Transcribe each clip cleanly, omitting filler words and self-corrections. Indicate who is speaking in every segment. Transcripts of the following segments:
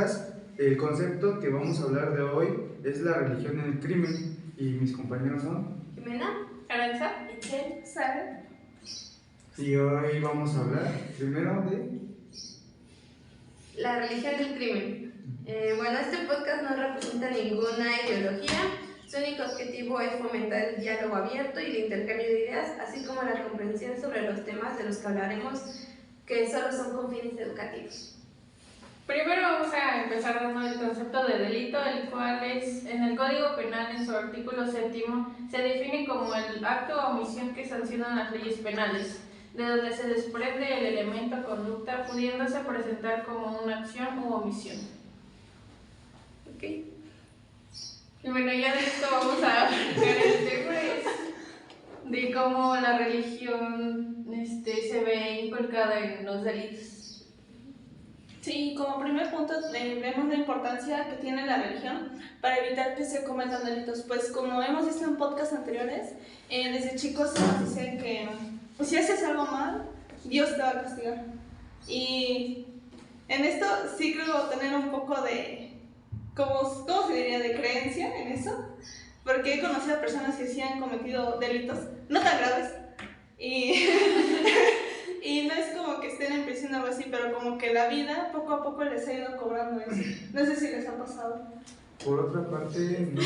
Speaker 1: podcast. El concepto que vamos a hablar de hoy es la religión en el crimen. Y mis compañeros son
Speaker 2: Jimena, Aranza, Michelle, Sara.
Speaker 1: Y hoy vamos a hablar primero de
Speaker 2: la religión del crimen. Bueno, este podcast no representa ninguna ideología. Su único objetivo es fomentar el diálogo abierto y el intercambio de ideas, así como la comprensión sobre los temas de los que hablaremos, que solo son con fines educativos.
Speaker 3: Primero vamos a empezar dando el concepto de delito, el cual es, en el Código Penal, en su artículo 7º, se define como el acto o omisión que sancionan las leyes penales, de donde se desprende el elemento conducta, pudiéndose presentar como una acción u omisión.
Speaker 2: ¿Ok?
Speaker 3: Y bueno, ya de esto vamos a ver el tema de cómo la religión se ve inculcada en los delitos.
Speaker 4: Sí, como primer punto vemos la importancia que tiene la religión para evitar que se cometan delitos. Pues como hemos visto en podcasts anteriores, desde chicos se nos dicen que si haces algo mal, Dios te va a castigar. Y en esto sí creo tener un poco de, ¿cómo se diría?, de creencia en eso, porque he conocido a personas que sí han cometido delitos, no tan graves, y no es como que estén en prisión o algo así, pero como que la vida poco a poco les ha ido cobrando eso. No sé si les ha pasado.
Speaker 1: Por otra parte, no.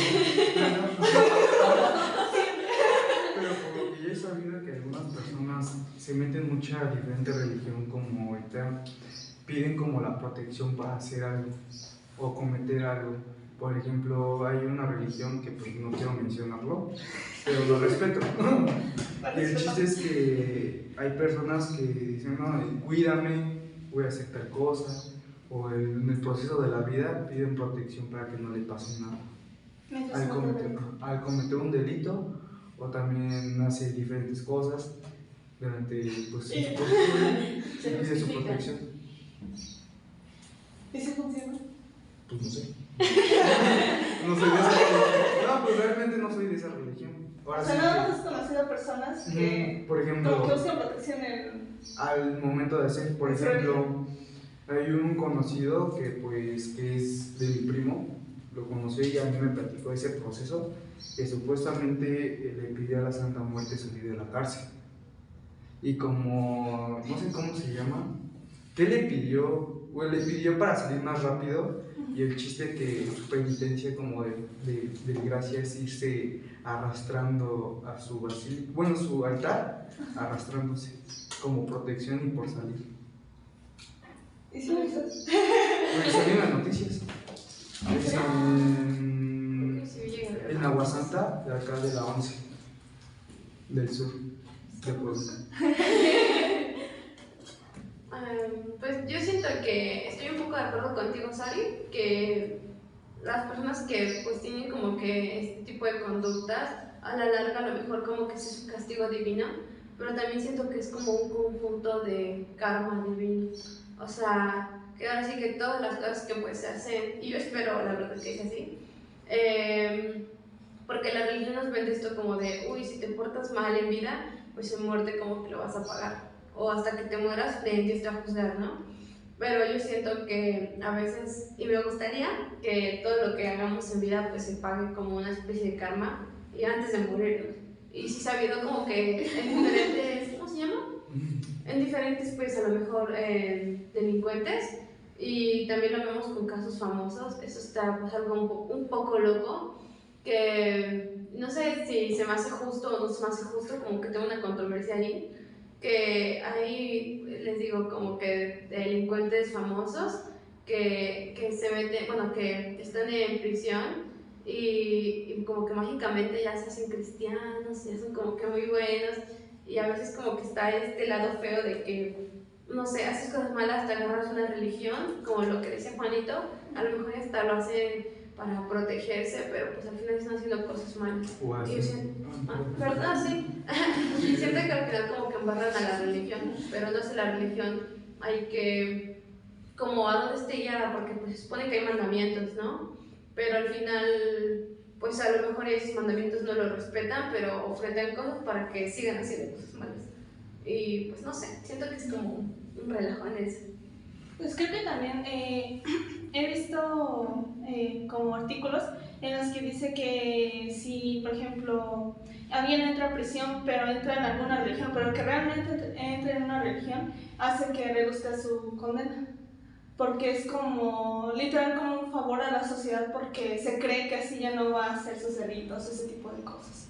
Speaker 1: Pero por lo que yo he sabido que algunas personas se meten mucha diferente religión, como ahorita piden como la protección para hacer algo o cometer algo. Por ejemplo, hay una religión que pues no quiero mencionarlo, pero lo respeto. Y el chiste es que hay personas que dicen, no, cuídame, voy a hacer tal cosa, o en el proceso de la vida piden protección para que no le pase nada. Al cometer un delito, o también hace diferentes cosas durante pues, pide su protección.
Speaker 4: ¿Y si funciona?
Speaker 1: Pues no sé. No soy de esa religión. No, pues realmente no soy de esa religión. Ahora
Speaker 4: o sea, nada más has conocido a personas que,
Speaker 1: por ejemplo,
Speaker 4: como que usan protección
Speaker 1: al momento de hacer, por ejemplo, hay un conocido que es de mi primo, lo conocí y a mí me platicó ese proceso, que supuestamente le pidió a la Santa Muerte salir de la cárcel. Y como, no sé cómo se llama, ¿qué le pidió? Pues le pidió para salir más rápido, y el chiste que su penitencia como de gracia es irse arrastrando a su basílica, bueno, su altar, arrastrándose como protección y por salir.
Speaker 4: ¿Y si lo hizo?
Speaker 1: Pues salió en las noticias. Es en Aguasanta, de acá de la 11, del sur, de Puebla.
Speaker 2: Pues yo siento que estoy un poco de acuerdo contigo, Sari, que las personas que pues tienen como que este tipo de conductas, a la larga a lo mejor como que es un castigo divino, pero también siento que es como un conjunto de karma divino. O sea, que ahora sí que todas las cosas que pues se hacen, y yo espero la verdad que sea así, porque la religión nos vende esto como de, uy, si te portas mal en vida, pues en muerte como que lo vas a pagar, o hasta que te mueras, Dios te va a juzgar, ¿no? Pero yo siento que a veces, y me gustaría que todo lo que hagamos en vida pues se pague como una especie de karma, y antes de morir. Y sí he sabido como que en diferentes, ¿cómo se llama? En diferentes pues a lo mejor delincuentes, y también lo vemos con casos famosos. Eso está pues algo un poco loco, que no sé si se me hace justo o no se me hace justo, como que tengo una controversia ahí, que ahí les digo como que delincuentes famosos que se meten, bueno, que están en prisión y como que mágicamente ya se hacen cristianos, ya son como que muy buenos, y a veces como que está este lado feo de que, no sé, haces cosas malas, te agarras una religión, como lo que decía Juanito, a lo mejor hasta lo hacen para protegerse, pero pues al final están haciendo cosas malas. Y yo siento, ¿verdad? Sí. Y siento que al final como que embarran a la religión, pero no sé, la religión hay que, como a dónde esté guiada, porque pues se supone que hay mandamientos, ¿no? Pero al final, pues a lo mejor esos mandamientos no los respetan, pero ofrecen cosas para que sigan haciendo cosas malas. Y pues no sé, siento que es como un relajo en eso.
Speaker 4: Pues creo que también he visto como artículos en los que dice que si, por ejemplo, alguien entra a prisión, pero entra en alguna religión, pero que realmente entra en una religión, hace que reduzca su condena. Porque es como, literal, como un favor a la sociedad, porque se cree que así ya no va a hacer sus delitos, ese tipo de cosas.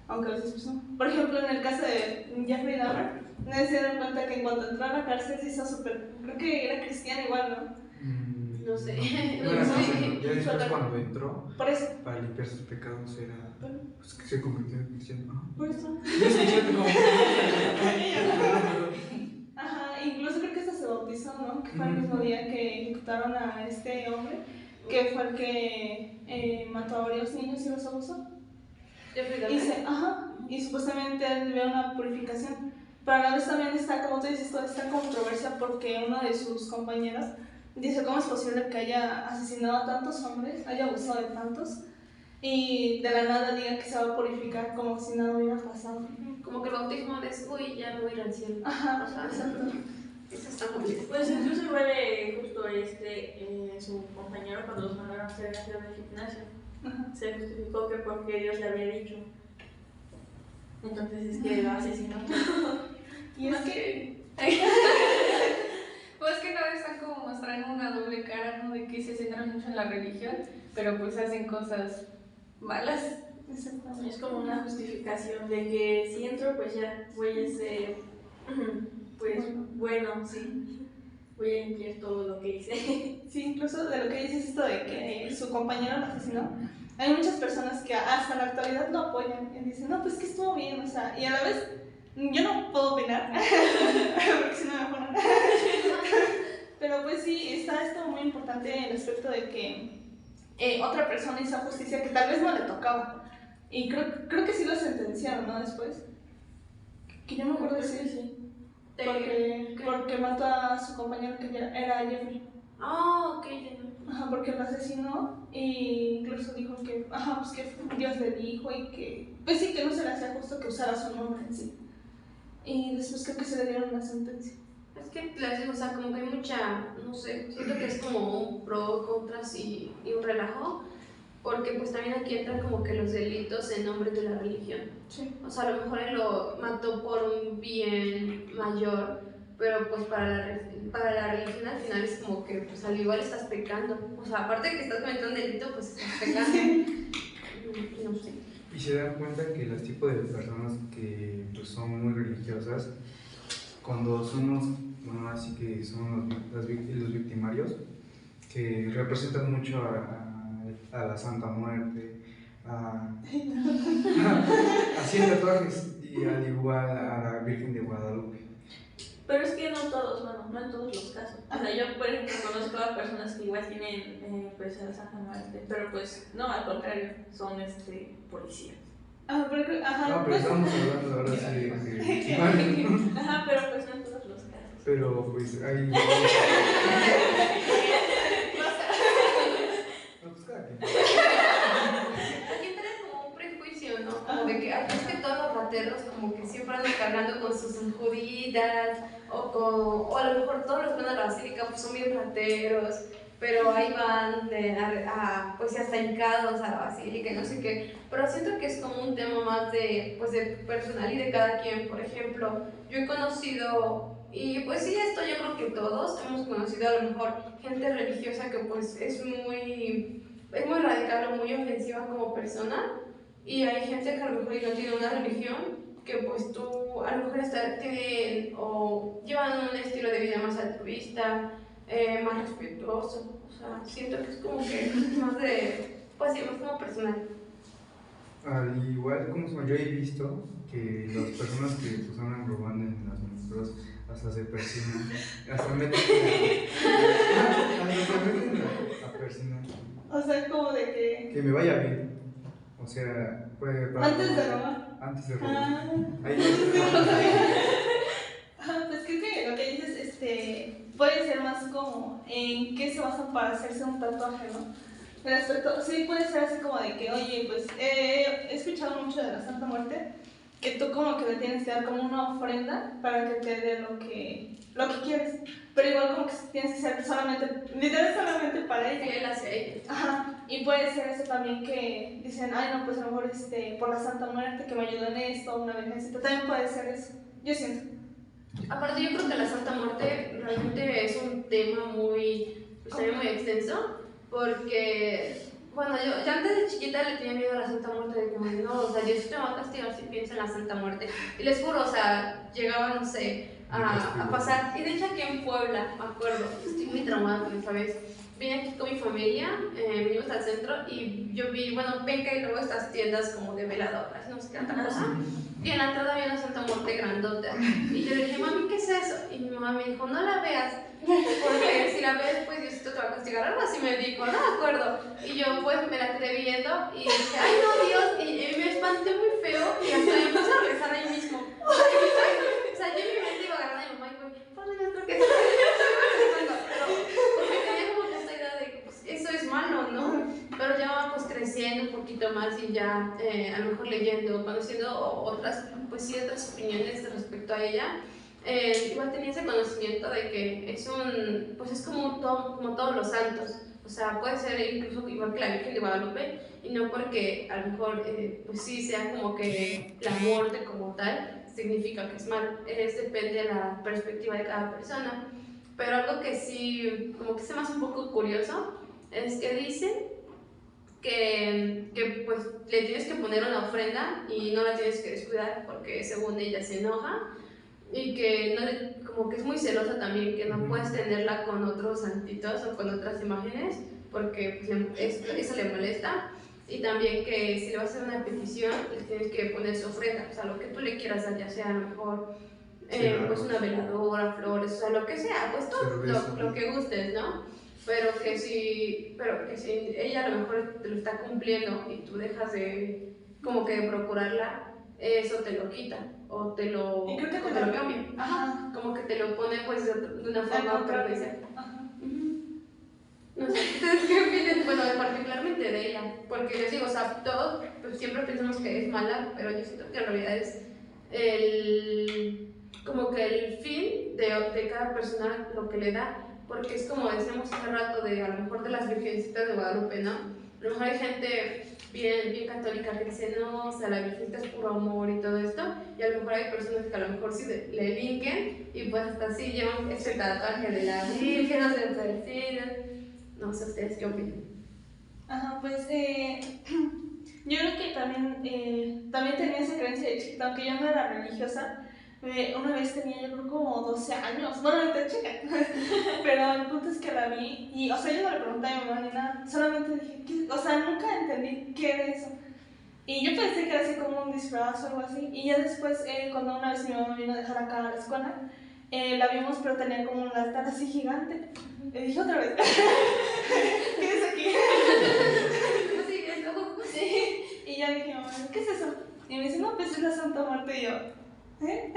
Speaker 4: Aunque a veces pues no. Por ejemplo, en el caso de Jeffrey Dahmer, no se dieron cuenta que en cuanto entró a la cárcel se hizo súper, creo que era cristiano igual, ¿no?
Speaker 2: No sé.
Speaker 1: No era cristiano. Ya después cuando entró,
Speaker 4: Por eso.
Speaker 1: para limpiar sus pecados, era pues, que se convirtió en cristiano.
Speaker 4: Por eso.
Speaker 1: Yo escuché como...
Speaker 4: Ajá, incluso creo que hasta se bautizó, ¿no? Que fue el mismo día que ejecutaron a este hombre, que fue el que mató a varios niños y los abusó. Y supuestamente él ve una purificación. Pero a la vez también está, como tú dices, toda esta controversia porque uno de sus compañeros dice cómo es posible que haya asesinado a tantos hombres, haya abusado de tantos, y de la nada diga que se va a purificar como si nada hubiera pasado.
Speaker 2: Como que el bautismo es, uy, ya me voy a ir al cielo.
Speaker 4: Ajá,
Speaker 2: O sea,
Speaker 4: exacto.
Speaker 2: eso está muy bien.
Speaker 5: Pues incluso igual justo su compañero cuando los mandaron a hacer el gimnasio, se justificó que porque Dios le había dicho. Entonces es que lo asesinó.
Speaker 4: Y es que...
Speaker 3: Pues que no están como mostrando una doble cara, ¿no? De que se centran mucho en la religión, pero pues hacen cosas malas.
Speaker 5: Es como una justificación de que si entro, pues ya voy a ser, pues bueno, sí, voy a limpiar todo lo que hice.
Speaker 4: Sí, incluso de lo que dices esto de que su compañero lo asesinó, hay muchas personas que hasta la actualidad lo apoyan y dicen, no, pues que estuvo bien, o sea, y a la vez yo no puedo opinar, porque si no me ponen. Pero pues sí, está esto muy importante en el aspecto de que otra persona hizo justicia que tal vez no le tocaba. Y creo que sí lo sentenciaron, ¿no? Después. Que yo me acuerdo de sí. Porque mató a su compañero que era Jeffrey.
Speaker 2: Ah, ok, ya no.
Speaker 4: Ajá, porque lo asesinó y incluso dijo que, pues que Dios le dijo y que, pues sí, que no se le hacía justo que usara su nombre en sí. Y después creo que se le dieron una sentencia.
Speaker 2: Es que les digo, o sea, como que hay mucha, no sé, siento que es como un pro, contras y un relajo, porque pues también aquí entran como que los delitos en nombre de la religión.
Speaker 4: Sí.
Speaker 2: O sea, a lo mejor él lo mató por un bien mayor, pero pues para la religión al final es como que pues al igual estás pecando. O sea, aparte de que estás cometiendo un delito, pues estás pecando. No sé.
Speaker 1: Y se dan cuenta que los tipos de personas que pues, son muy religiosas, cuando somos, bueno, así que son los victimarios, que representan mucho a la Santa Muerte, así en tatuajes, y al igual a la Virgen de Guadalupe.
Speaker 5: Pero es que no todos, bueno, no en todos los casos. O sea, yo por ejemplo conozco a personas que igual tienen pues a la Santa Muerte, pero pues no, al contrario, son policías.
Speaker 1: No, pero estamos hablando ahora sí de victimarios.
Speaker 5: Ajá, pero pues no en todos los casos.
Speaker 1: Pero pues hay... No, pues cada quien.
Speaker 2: Aquí trae como un prejuicio, ¿no? Como de que es que todos los rateros como que siempre andan cargando con sus juditas o a lo mejor todos los que van a la basílica pues son bien rateros, pero ahí van pues hasta hincados a la basílica y no sé qué. Pero siento que es como un tema más de personal y de cada quien. Por ejemplo, yo he conocido, y pues sí, esto yo creo que todos hemos conocido a lo mejor gente religiosa que pues es muy radical o muy ofensiva como persona, y hay gente que a lo mejor no tiene una religión, que pues tú a lo mejor tienen o llevan un estilo de vida más altruista, más respetuoso. O sea, siento que es como que más de, pues sí, más como personal.
Speaker 1: Al igual como yo he visto que las personas que pues andan robando en las metros hasta se persignan, hasta meten a persignar.
Speaker 4: O sea, como de
Speaker 1: que me vaya bien. O sea,
Speaker 4: antes de robar.
Speaker 1: Antes de robar. Ahí
Speaker 4: pues creo que lo que dices puede ser más como en qué se basan para hacerse un tatuaje, ¿no? El aspecto, sí puede ser así como de que, oye, pues he escuchado mucho de la Santa Muerte que tú como que le tienes que dar como una ofrenda para que te dé lo que quieres. Pero igual como que tienes que ser solamente, literal solamente para ella.
Speaker 2: Fiel hacia ella.
Speaker 4: Ajá, y puede ser eso también que dicen, ay no, pues a lo mejor por la Santa Muerte que me ayudó en esto, una virgencita, también puede ser eso, yo siento.
Speaker 2: Aparte yo creo que la Santa Muerte realmente es un tema también muy extenso, porque, bueno, yo ya antes de chiquita le tenía miedo a la Santa Muerte, de como, no, o sea, Dios te va a castigar si piensas en la Santa Muerte. Y les juro, o sea, llegaba, no sé, a pasar, y de hecho aquí en Puebla, me acuerdo, estoy muy traumada con esa vez. Vine aquí con mi familia, vinimos al centro y yo vi, bueno, Penca y luego estas tiendas como de veladoras, no sé qué otra cosa. Y en la entrada había una Santa Muerte grandota. Y yo le dije, mami, ¿qué es eso? Y mi mamá me dijo, no la veas, porque si la ves, pues Diosito te va a castigar. Algo así me dijo, no me acuerdo. Y yo, pues, me la quedé viendo y dije, ay, no, Dios. Y me espanté muy feo y hasta me puse a rezar ahí mismo. O sea, yo en mi mente iba agarrando a mi mamá y fue, Padre, yo creo que pero porque tenía como que esta idea de que pues, eso es malo, ¿no? Pero ya pues creciendo un poquito más y ya a lo mejor leyendo, conociendo otras, pues sí, otras opiniones respecto a ella, igual tenía ese conocimiento de que pues es como todos los santos. O sea, puede ser incluso igual que la Virgen de Guadalupe, y no porque a lo mejor pues sí sea como que la muerte como tal significa que es mal, depende de la perspectiva de cada persona. Pero algo que sí, como que se me hace un poco curioso, es que dicen que pues le tienes que poner una ofrenda y no la tienes que descuidar porque según ella se enoja, y que como que es muy celosa también, que no puedes tenerla con otros santitos o con otras imágenes porque pues, eso le molesta. Y también que si le vas a hacer una petición, le tienes que poner su ofrenda, o sea, lo que tú le quieras dar, ya sea a lo mejor pues una veladora, flores, o sea, lo que sea, pues todo lo que gustes, ¿no? Pero que si ella a lo mejor te lo está cumpliendo y tú dejas de como que de procurarla, eso te lo quita o te lo cambia. Ajá. Como que te lo pone pues de una forma perversa. No sé, ¿ustedes qué opinan? Bueno, particularmente de ella, porque les digo, o sea, todos pues, siempre pensamos que es mala, pero yo siento que en realidad es como que el fin de cada persona lo que le da, porque es como decíamos hace rato, a lo mejor de las virgencitas de Guadalupe, ¿no? A lo mejor hay gente bien católica que dice, no, o sea, la virgencita es puro amor y todo esto, y a lo mejor hay personas que a lo mejor sí le linken y pues hasta así llevan ese tatuaje de la virgen, o sea, no sé, ¿ustedes qué opinan?
Speaker 4: Ajá, pues yo creo que también tenía esa creencia de chiquita, aunque yo no era religiosa. Una vez tenía yo creo como 12 años, bueno, ahorita chica, pero el punto es que la vi y, o sea, yo no le pregunté a mi mamá ni nada, solamente dije, o sea, nunca entendí qué era eso. Y yo pensé que era así como un disfraz o algo así, y ya después, cuando una vez mi mamá vino a dejar acá a la escuela, la vimos, pero tenía como un altar así gigante. Le dije otra vez, ¿qué es aquí? Sí. Y ya dije, mamá, ¿qué es eso? Y me dice, no, pues es la Santa Muerte. Y yo, ¿eh?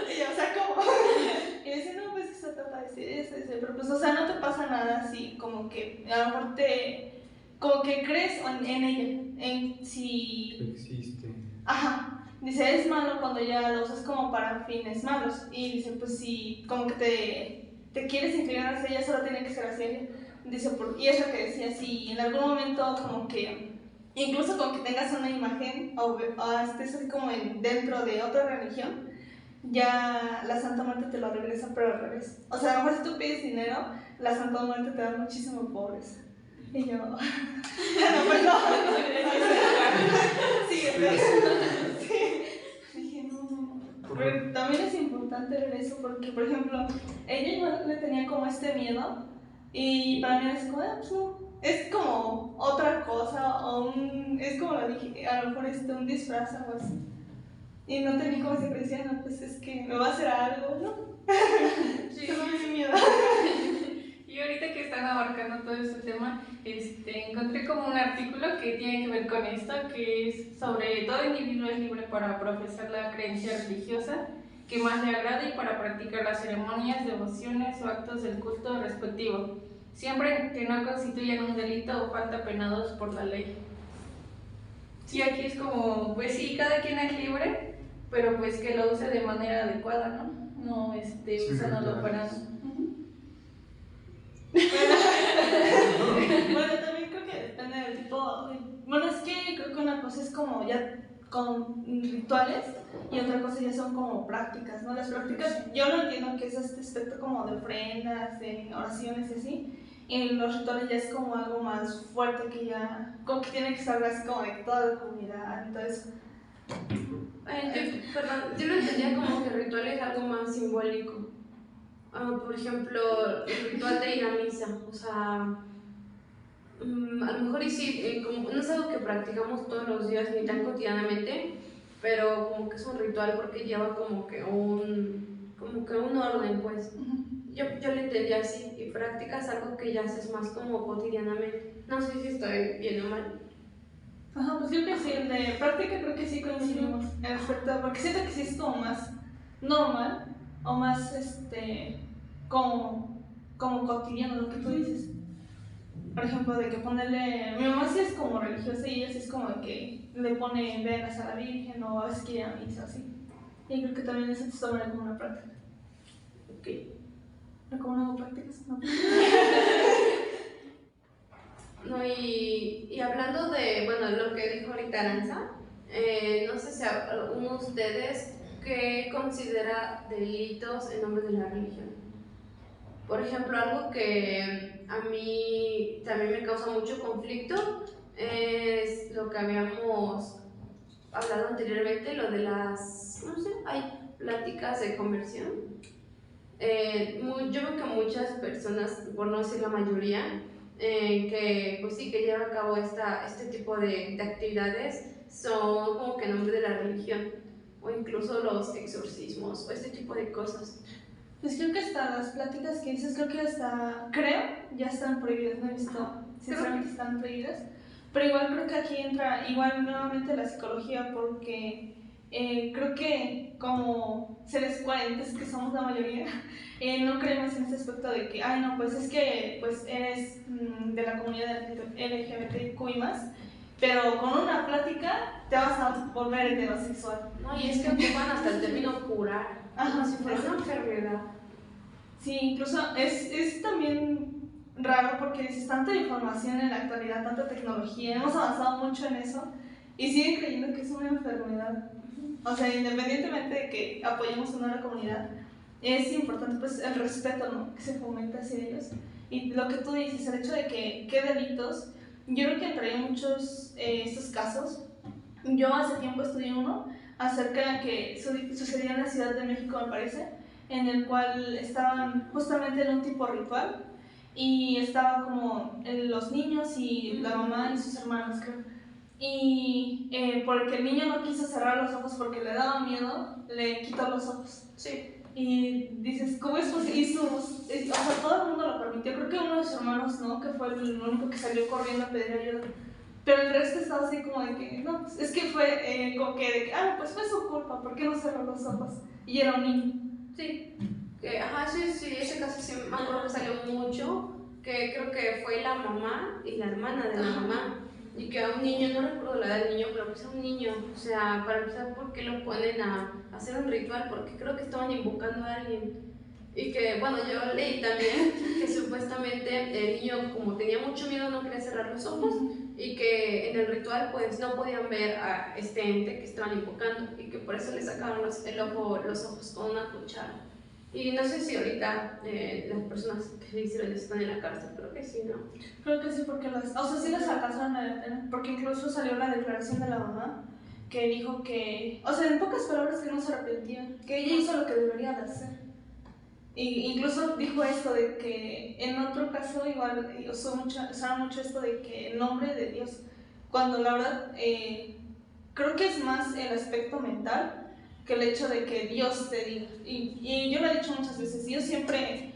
Speaker 4: Y yo, o sea, ¿cómo? Y me dice, no, pues eso trata de decir eso, pero pues, o sea, no te pasa nada así, como que a lo mejor como que crees en ella, en si...
Speaker 1: Existe.
Speaker 4: Ajá. Dice, es malo cuando ya lo usas como para fines malos. Y dice, pues si como que te quieres inclinar hacia ella, solo tiene que ser hacia ella. Dice, y es lo que decía, si en algún momento como que, incluso con que tengas una imagen o estés así como dentro de otra religión, ya la Santa Muerte te lo regresa, pero al revés. O sea, a lo mejor si tú pides dinero, la Santa Muerte te da muchísimo pobreza. Y yo, no, pues no. Sí, dije, no. Pero también es importante ver eso porque, por ejemplo, ella igual le tenía como este miedo y para mí es como, pues no, es como otra cosa o es como lo dije, a lo mejor un disfraz o algo así. Y no tenía como esa creencia, no, pues es que me va a hacer algo, ¿no? Sí. Solo me dio miedo.
Speaker 3: Y ahorita que están abarcando todo este tema, encontré como un artículo que tiene que ver con esto, que es sobre todo individuo es libre para profesar la creencia religiosa que más le agrade y para practicar las ceremonias, devociones o actos del culto respectivo, siempre que no constituyan un delito o falta penados por la ley. Y aquí es como, pues sí, cada quien es libre, pero pues que lo use de manera adecuada, ¿no? No usándolo para...
Speaker 4: Bueno, también creo que depende del tipo. Bueno, es que creo que una cosa es como ya con rituales y otra cosa ya son como prácticas, ¿no? Las prácticas, yo no entiendo que es este aspecto como de ofrendas, de oraciones y así. Y los rituales ya es como algo más fuerte que ya, como que tiene que estar así como de toda la comunidad, entonces.
Speaker 2: Perdón, yo lo entendía como que el ritual es algo más simbólico. Por ejemplo, el ritual de ir a misa, o sea, a lo mejor y sí, como, no es algo que practicamos todos los días ni tan cotidianamente, pero como que es un ritual porque lleva como que un orden, pues. Yo lo entendía así, y práctica es algo que ya haces más como cotidianamente. No sé si estoy bien o mal.
Speaker 4: Ajá, pues yo que sí, el de práctica creo que sí coincidimos en respecto, porque siento que sí es como más normal o más como cotidiano lo que tú dices. Por ejemplo, de que ponerle, mi mamá sí es como religiosa y ella sí es como que le pone velas a la Virgen o a veces quiere ir a misa así. Y creo que también eso se toma como una práctica.
Speaker 2: Ok.
Speaker 4: ¿No como no hago prácticas? No.
Speaker 2: No, y hablando de, bueno, lo que dijo ahorita Aranza, no sé si alguno de ustedes qué considera delitos en nombre de la religión. Por ejemplo, algo que a mí también me causa mucho conflicto es lo que habíamos hablado anteriormente, lo de las, no sé, hay pláticas de conversión. Yo veo que muchas personas, por no decir la mayoría, que pues sí, que llevan a cabo este tipo de actividades son como que en nombre de la religión, o incluso los exorcismos o este tipo de cosas.
Speaker 4: Pues creo que hasta las pláticas que dices, creo que ya están prohibidas, no he visto, sinceramente están prohibidas, pero igual creo que aquí entra igual nuevamente la psicología porque creo que como seres coherentes que somos la mayoría, no creemos en este aspecto de que, ay no, pues es que pues eres de la comunidad LGBTQI+, pero con una plática te vas a volver heterosexual.
Speaker 2: No, y es que ocupan hasta el término curar, como si fuera una enfermedad.
Speaker 4: Sí, incluso es también raro porque dices tanta información en la actualidad, tanta tecnología, hemos avanzado mucho en eso y siguen creyendo que es una enfermedad. O sea, independientemente de que apoyemos o no a la comunidad, es importante pues el respeto, ¿no?, que se fomenta hacia ellos. Y lo que tú dices, el hecho de que qué delitos, yo creo que entraría en muchos estos casos. Yo hace tiempo estudié uno acerca de que sucedía en la Ciudad de México, me parece, en el cual estaban justamente en un tipo ritual y estaban como los niños y la mamá y sus hermanos, creo. Y porque el niño no quiso cerrar los ojos porque le daba miedo, le quitó los ojos.
Speaker 2: Sí.
Speaker 4: Y dices, ¿cómo es posible? O sea, todo el mundo lo permitió. Creo que uno de sus hermanos no, que fue el único que salió corriendo a pedir ayuda. Pero el resto estaba así como de que, no, pues es que fue como que de que, pues fue su culpa, ¿por qué no cerró los ojos? Y era un niño.
Speaker 2: Sí, sí, ese caso sí me acuerdo que salió mucho, que creo que fue la mamá y la hermana de la mamá, y que a un niño, no recuerdo la edad del niño, pero pues a un niño, o sea, para empezar, ¿por qué lo ponen a hacer un ritual? Porque creo que estaban invocando a alguien. Y que, bueno, yo leí también que supuestamente el niño, como tenía mucho miedo, no quería cerrar los ojos y que en el ritual pues no podían ver a este ente que estaban invocando y que por eso le sacaron los ojos con una cuchara. Y no sé si ahorita las personas que le hicieron están en la cárcel, creo que sí, ¿no?
Speaker 4: Creo que sí, porque sí las alcanzaron a detener, porque incluso salió la declaración de la mamá que dijo que, o sea, en pocas palabras, que no se arrepentía, que ella hizo lo que debería de hacer. Y incluso dijo esto de que en otro caso igual usaba mucho esto de que en nombre de Dios, cuando la verdad creo que es más el aspecto mental que el hecho de que Dios te diga. Y yo lo he dicho muchas veces, Dios siempre,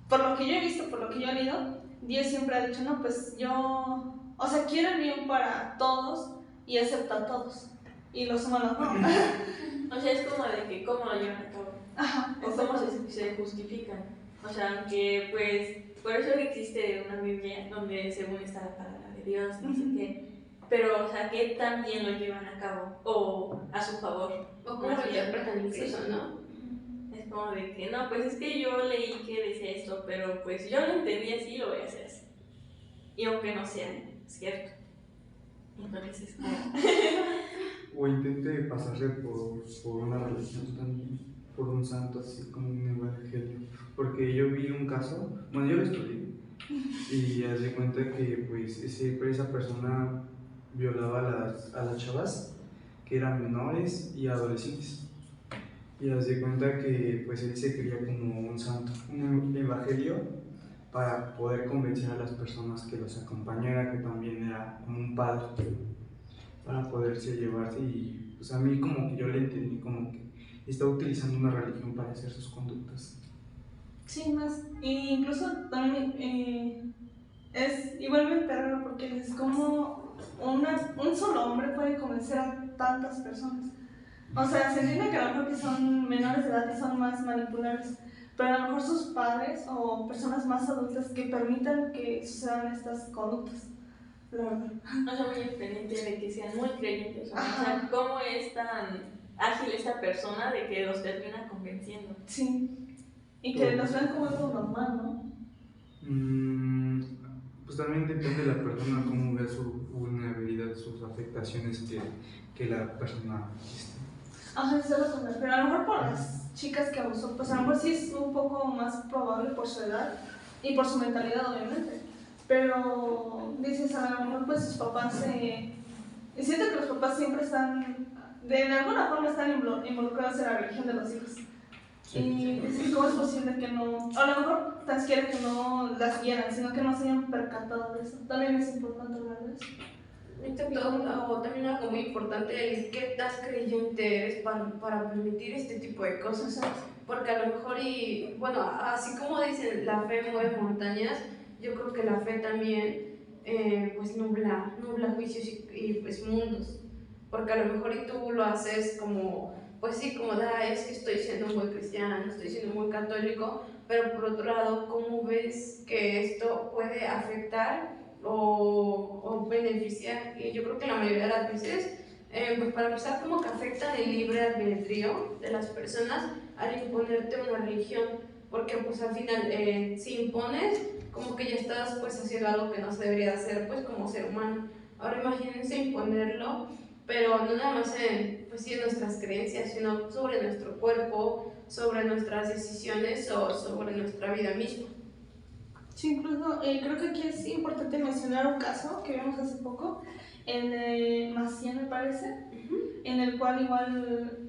Speaker 4: por lo que yo he visto, por lo que yo he leído, Dios siempre ha dicho, no, pues yo, o sea, quiero el bien para todos y acepto a todos. Y los humanos no.
Speaker 5: O sea, es como de que cómo lo llevan a cabo.
Speaker 4: Ajá,
Speaker 5: o cómo se justifican. O sea, aunque pues por eso existe una Biblia donde según está la palabra de Dios, no sé qué. pero, o sea, ¿qué tan bien lo llevan a cabo? O a su favor.
Speaker 2: O cómo
Speaker 5: Más
Speaker 2: lo
Speaker 5: bien.
Speaker 2: interpretan incluso,
Speaker 5: Sí.
Speaker 2: ¿no?
Speaker 5: Es como de que, no, pues es que yo leí que decía esto, pero pues yo lo entendí así, lo voy a hacer así. Y aunque no sea cierto. Entonces es como...
Speaker 1: O intente pasarse por una religión también, por un santo, así como un evangelio. Porque yo vi un caso, bueno, yo lo estudié, y haz de cuenta que pues esa persona violaba a las chavas que eran menores y adolescentes. Y haz de cuenta que pues él se creía como un santo, un evangelio, para poder convencer a las personas que los acompañara, que también era como un padre, para poderse llevarse. Y pues a mí como que yo le entendí como que está utilizando una religión para hacer sus conductas.
Speaker 4: Sí, más. E incluso también es igualmente raro porque es como un solo hombre puede convencer a tantas personas. O sea, se entiende que a lo mejor que son menores de edad y son más manipulables, pero a lo mejor sus padres o personas más adultas que permitan que sucedan estas conductas, la verdad.
Speaker 5: O sea, muy independiente de que sean muy creyentes. O sea, ¿cómo es tan ágil esta persona de que los termina convenciendo?
Speaker 4: Sí. Y que los vean como algo normal, ¿no?
Speaker 1: Pues también depende de la persona cómo vea su vulnerabilidad, sus afectaciones que la persona
Speaker 4: Ajá, eso es lo que me refiero. A lo mejor por las chicas que abusó, pues a lo mejor sí es un poco más probable por su edad y por su mentalidad, obviamente. Pero dices, a lo mejor pues sus papás y siento que los papás siempre están, de alguna forma están involucrados en la religión de los hijos.
Speaker 1: Sí.
Speaker 4: Y dices, ¿cómo es posible que no, a lo mejor tan siquiera que no las guían, sino que no se hayan percatado de eso? También es importante hablar de eso.
Speaker 2: También algo muy importante es qué tan creyente eres para permitir este tipo de cosas. Porque a lo mejor, y bueno, así como dicen, la fe mueve montañas, yo creo que la fe también pues nubla juicios y pues mundos. Porque a lo mejor y tú lo haces como, pues sí, como es que estoy siendo muy cristiano, estoy siendo muy católico, pero por otro lado, ¿cómo ves que esto puede afectar o beneficiar? Y yo creo que la mayoría de las veces, pues para empezar, como que afecta el libre albedrío de las personas al imponerte una religión, porque pues al final si impones, como que ya estás pues haciendo algo que no se debería hacer pues como ser humano. Ahora imagínense imponerlo, pero no nada más pues sí, en nuestras creencias, sino sobre nuestro cuerpo, sobre nuestras decisiones o sobre nuestra vida misma.
Speaker 4: Sí, incluso creo que aquí es importante mencionar un caso que vimos hace poco, en Maciel me parece, en el cual igual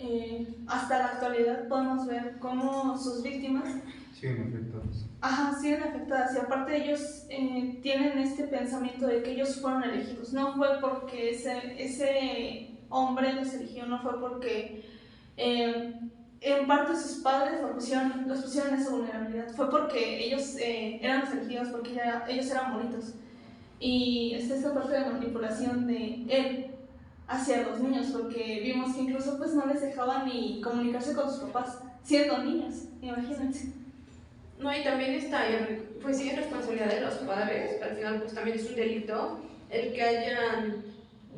Speaker 4: hasta la actualidad podemos ver cómo sus víctimas
Speaker 1: siguen afectados.
Speaker 4: siguen afectadas, y aparte ellos tienen este pensamiento de que ellos fueron elegidos. No fue porque ese hombre los eligió, no fue porque en parte sus padres los pusieron en esa vulnerabilidad, fue porque ellos eran los elegidos, porque ellos eran bonitos. Y es esta parte de manipulación de él hacia los niños, porque vimos que incluso pues no les dejaban ni comunicarse con sus papás siendo niños, imagínense.
Speaker 2: No, y también está, pues sí, es responsabilidad de los padres, al final pues también es un delito el que hayan,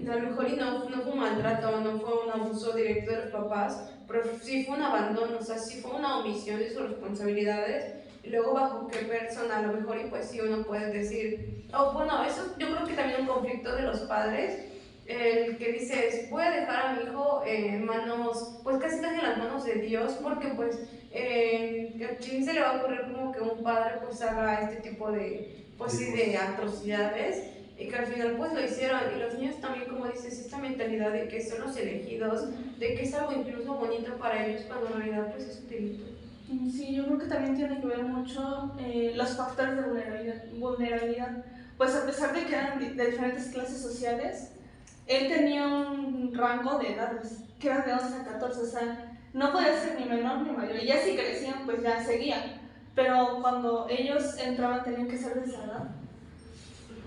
Speaker 2: a lo mejor y no fue un maltrato, no fue un abuso directo de los papás, pero sí fue un abandono, o sea, sí fue una omisión de sus responsabilidades, y luego bajo qué persona, a lo mejor y pues sí uno puede decir, bueno, eso yo creo que también un conflicto de los padres, el que dices, voy a dejar a mi hijo en manos, pues casi en las manos de Dios, porque pues ¿a quién se le va a ocurrir como que un padre pues haga este tipo de, pues sí, de atrocidades? Y que al final pues lo hicieron, y los niños también, como dices, esta mentalidad de que son los elegidos, de que es algo incluso bonito para ellos, cuando en realidad pues es un delito.
Speaker 4: Sí, yo creo que también tiene que ver mucho los factores de vulnerabilidad. Pues a pesar de que eran de diferentes clases sociales, él tenía un rango de edades, que era de 11 a 14, o sea, no podía ser ni menor ni mayor. Y ya si crecían, pues ya seguían. Pero cuando ellos entraban tenían que ser de esa edad.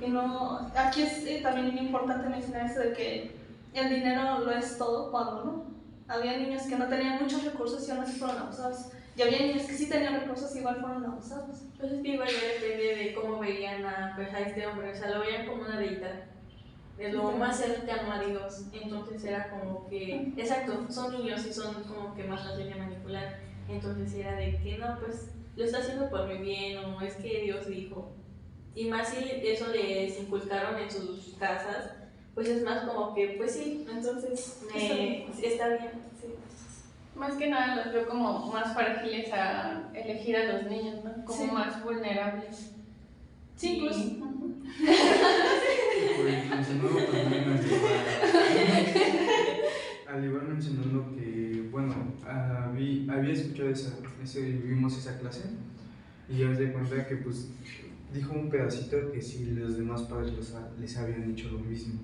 Speaker 4: Y no, aquí es también importante mencionar eso de que el dinero lo es todo cuando no. Había niños que no tenían muchos recursos y aún así fueron abusados. Y había niños que sí tenían recursos y igual fueron abusados.
Speaker 5: Pues es que igual ya depende de cómo veían a este hombre, o sea, lo veían como una deidad. de lo más cercano a Dios. Entonces era como que, exacto, son niños y son como que más fácil de manipular. Entonces era de que no, pues lo está haciendo por mi bien, o es que Dios dijo. Y más si eso les inculcaron en sus casas, pues es más como que, pues sí, entonces está bien. Sí.
Speaker 3: Más que nada los veo como más frágiles a elegir a los niños, ¿no? Como
Speaker 4: Sí.
Speaker 3: más vulnerables.
Speaker 4: Sí, incluso.
Speaker 1: Mencionando también al Iván mencionando que, bueno, había escuchado vimos esa clase y ya os de cuenta que pues dijo un pedacito que si los demás padres les habían dicho lo mismo.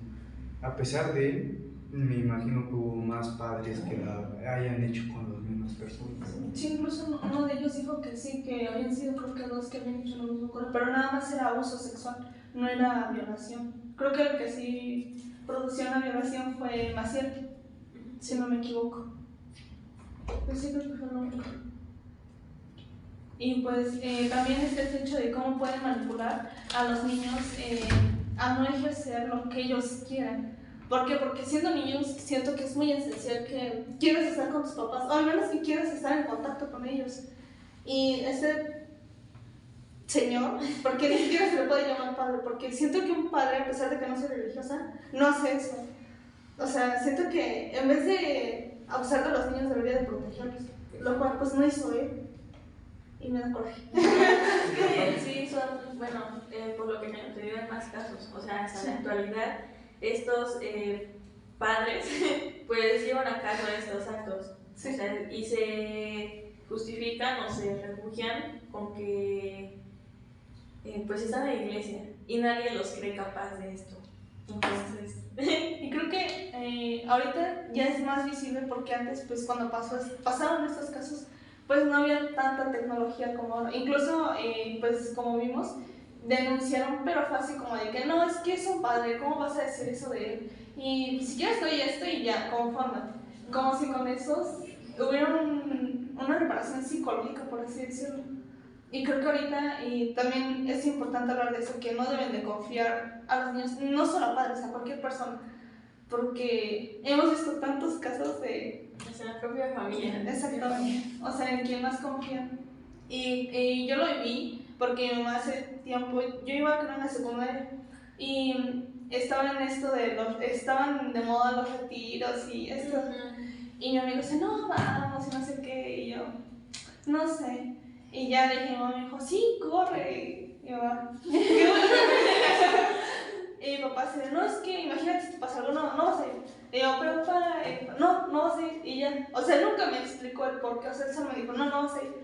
Speaker 1: A pesar de él, me imagino que hubo más padres que la hayan hecho con las mismas personas.
Speaker 4: Sí, incluso uno de ellos dijo que sí, que habían sido creo que dos que habían hecho lo mismo con él, pero nada más era abuso sexual, no era violación. Creo que el que sí produció una violación fue Maciel, si no me equivoco. Pues sí, creo que fue lo único. Y pues también está el hecho de cómo pueden manipular a los niños a no ejercer lo que ellos quieran. ¿Por qué? Porque siendo niños siento que es muy esencial que quieras estar con tus papás, o al menos que quieras estar en contacto con ellos. Y este señor, porque ni siquiera se le puede llamar padre, porque siento que un padre, a pesar de que no sea religiosa, no hace eso. O sea, siento que en vez de abusar de los niños debería de protegerlos, lo cual pues no hizo él. Y me da coraje.
Speaker 5: Sí, son, bueno, por lo que me han tenido en más casos, o sea, hasta
Speaker 4: Sí.
Speaker 5: la actualidad, estos padres pues llevan a cabo estos actos,
Speaker 4: Sí.
Speaker 5: o sea, y se justifican o se refugian con que pues están en la iglesia y nadie los cree capaz de esto. Entonces,
Speaker 4: Y creo que ahorita ya es más visible porque antes, pues cuando pasaron estos casos, pues no había tanta tecnología como ahora. Incluso, pues como vimos, denunciaron, pero fue así como de que no, es que es un padre, ¿cómo vas a decir eso de él? Y si quieres doy esto y ya, confórmate. Como si con esos hubiera una reparación psicológica, por así decirlo. Y creo que ahorita y también es importante hablar de eso, que no deben de confiar a los niños, no solo a padres, a cualquier persona, porque hemos visto tantos casos de...
Speaker 5: es en la propia familia.
Speaker 4: Exactamente, o sea, en quien más confían. Y yo lo viví porque mi mamá hace tiempo, yo iba creo en la secundaria, y estaba en esto estaban de moda los retiros y esto, y mi amigo dice, no, vamos, y no sé qué, y yo, no sé. Y ya le dije, mamá me dijo, sí, corre. Y yo, qué bueno. Y mi papá dice, no, es que imagínate si te pasa algo, no vas a ir. Y yo, pero papá, no vas a ir. Y ya, o sea, nunca me explicó el por qué, o sea, él solo me dijo, no vas a ir.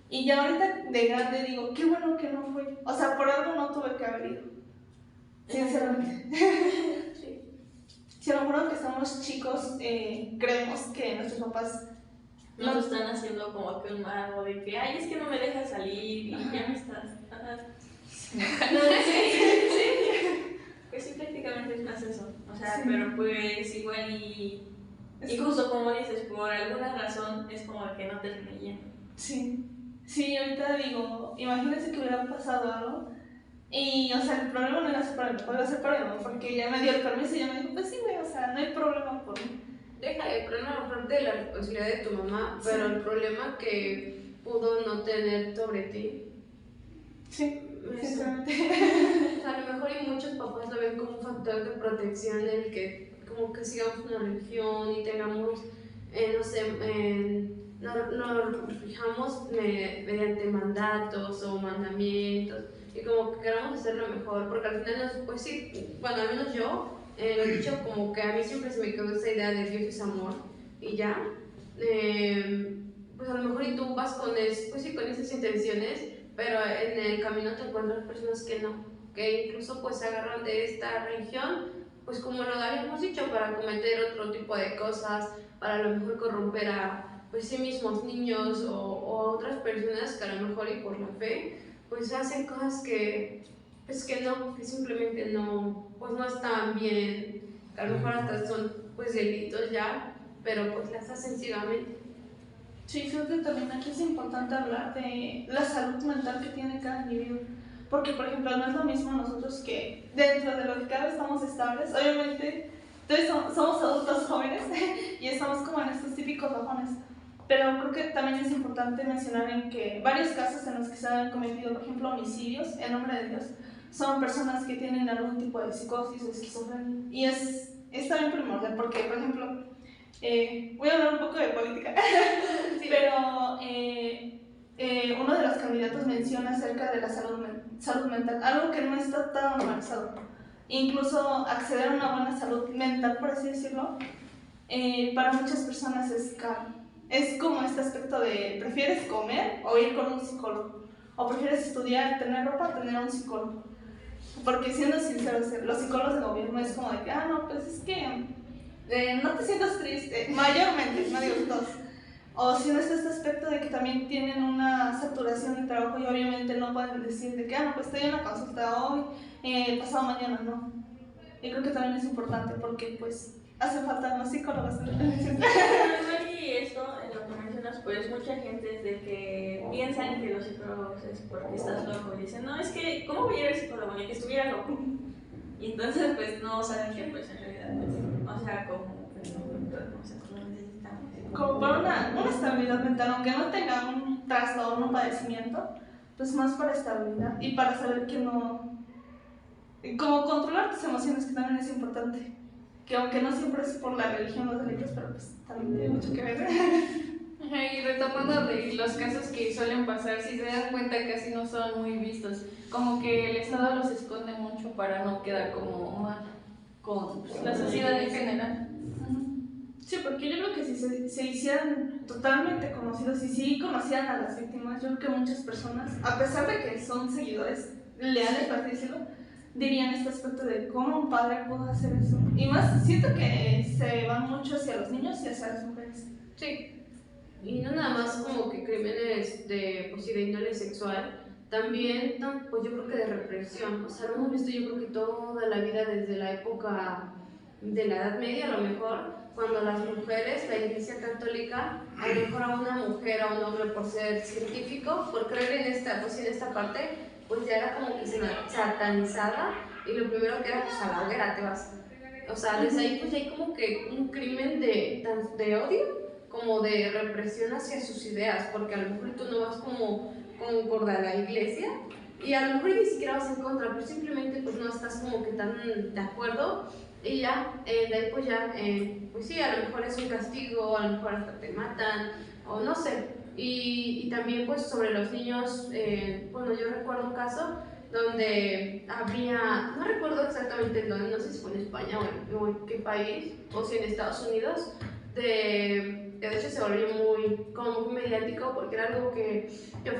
Speaker 4: Y ya ahorita de grande digo, qué bueno que no fui. O sea, por algo no tuve que haber ido. Sinceramente.
Speaker 5: Sí.
Speaker 4: Si a lo mejor que estamos chicos, creemos que nuestros papás
Speaker 5: Nos están haciendo como que un mago de que, ay, es que no me dejas salir y ya me estás. Ajá. No, sí. Pues sí, prácticamente es más eso. O sea,
Speaker 4: Sí.
Speaker 5: pero pues igual y justo como dices, por alguna razón es como que no termina yendo.
Speaker 4: Sí, ahorita digo, imagínense que hubiera pasado algo. Y, o sea, el problema no era separarme, podía separarme, porque ya me dio el permiso y ya me dijo, pues sí, güey, o sea, no hay problema por mí.
Speaker 2: Deja el problema aparte de la responsabilidad de tu mamá, pero el problema que pudo no tener sobre ti.
Speaker 4: Sí,
Speaker 2: Eso.
Speaker 4: sinceramente.
Speaker 2: O sea, a lo mejor y muchos papás lo ven como un factor de protección en el que como que sigamos una religión y tengamos, no sé, nos fijamos mediante mandatos o mandamientos y como que queramos hacerlo mejor, porque al final, pues sí, bueno, al menos yo lo he dicho como que a mí siempre se me quedó esa idea de Dios es amor y ya, pues a lo mejor y tú vas con esas intenciones, pero en el camino te encuentras personas que no, que incluso pues se agarran de esta religión, pues como lo habíamos dicho, para cometer otro tipo de cosas, para a lo mejor corromper a pues sí mismos niños o a otras personas que a lo mejor y por la fe, pues hacen cosas que simplemente no, pues no están bien, que a lo mejor hasta son pues delitos ya, pero pues las hacen ciegamente.
Speaker 4: Sí, creo que también aquí es importante hablar de la salud mental que tiene cada individuo. porque por ejemplo no es lo mismo nosotros que dentro de lo que cada vez estamos estables, obviamente todos somos adultos jóvenes y estamos como en estos típicos bajones, pero creo que también es importante mencionar en que varios casos en los que se han cometido, por ejemplo, homicidios en nombre de Dios, son personas que tienen algún tipo de psicosis o esquizofrenia, y es también primordial porque, por ejemplo, voy a hablar un poco de política, sí. Pero uno de los candidatos menciona acerca de la salud mental, algo que no está tan normalizado. Incluso acceder a una buena salud mental, por así decirlo, para muchas personas es caro. Es como este aspecto de, ¿prefieres comer o ir con un psicólogo? ¿O prefieres estudiar, tener ropa, tener un psicólogo? Porque siendo sinceros, los psicólogos de gobierno es como de que, no, pues es que no te sientas triste, mayormente, no digo todos. O si no está este aspecto de que también tienen una saturación de trabajo y obviamente no pueden decir de que, no, pues te doy una consulta hoy, pasado mañana, no. Y creo que también es importante porque pues hace falta más psicólogos.
Speaker 5: Y esto, en lo que mencionas, pues mucha gente es de que piensan que los psicólogos es porque estás loco y dicen, no, es que, ¿cómo voy a ir al psicólogo? Ni que estuviera loco. Y entonces pues no saben que pues en realidad, pues, o sea, como que no necesitamos.
Speaker 4: Como para una estabilidad mental, aunque no tenga un trastorno, un padecimiento, pues más para estabilidad y para saber que no... Como controlar tus emociones, que también es importante. Que aunque no siempre es por la religión los delitos, pero pues también tiene mucho que ver.
Speaker 3: Y retomando de los casos que suelen pasar, si se dan cuenta casi no son muy vistos, como que el Estado los esconde mucho para no quedar como mal con pues, la sociedad en general.
Speaker 4: Sí, porque yo creo que si se hicieran totalmente conocidos y si conocieran a las víctimas, yo creo que muchas personas, a pesar de que son seguidores leales, por así decirlo, dirían este aspecto de cómo un padre pudo hacer eso. Y más, siento que se van mucho hacia los niños y hacia las mujeres.
Speaker 2: Sí. Y no nada más como que crímenes de, pues, de índole sexual, también, pues yo creo que de represión. O sea, lo hemos visto yo creo que toda la vida desde la época de la Edad Media, a lo mejor, cuando las mujeres, la Iglesia Católica, a lo mejor a una mujer, a un hombre por ser científico, por creer en esta, pues en esta parte, pues ya era como que satanizada, y lo primero que era, pues a la hoguera te vas. O sea, desde ahí pues ya hay como que un crimen de odio, como de represión hacia sus ideas, porque a lo mejor tú no vas como concorda a la iglesia, y a lo mejor ni siquiera vas en contra, pero simplemente pues no estás como que tan de acuerdo, y ya, de ahí pues ya, pues sí, a lo mejor es un castigo, a lo mejor hasta te matan, o no sé. Y también pues sobre los niños, bueno, yo recuerdo un caso donde había, no recuerdo exactamente en dónde, no sé si fue en España o en qué país, o si en Estados Unidos, que de hecho se volvió muy mediático porque era algo que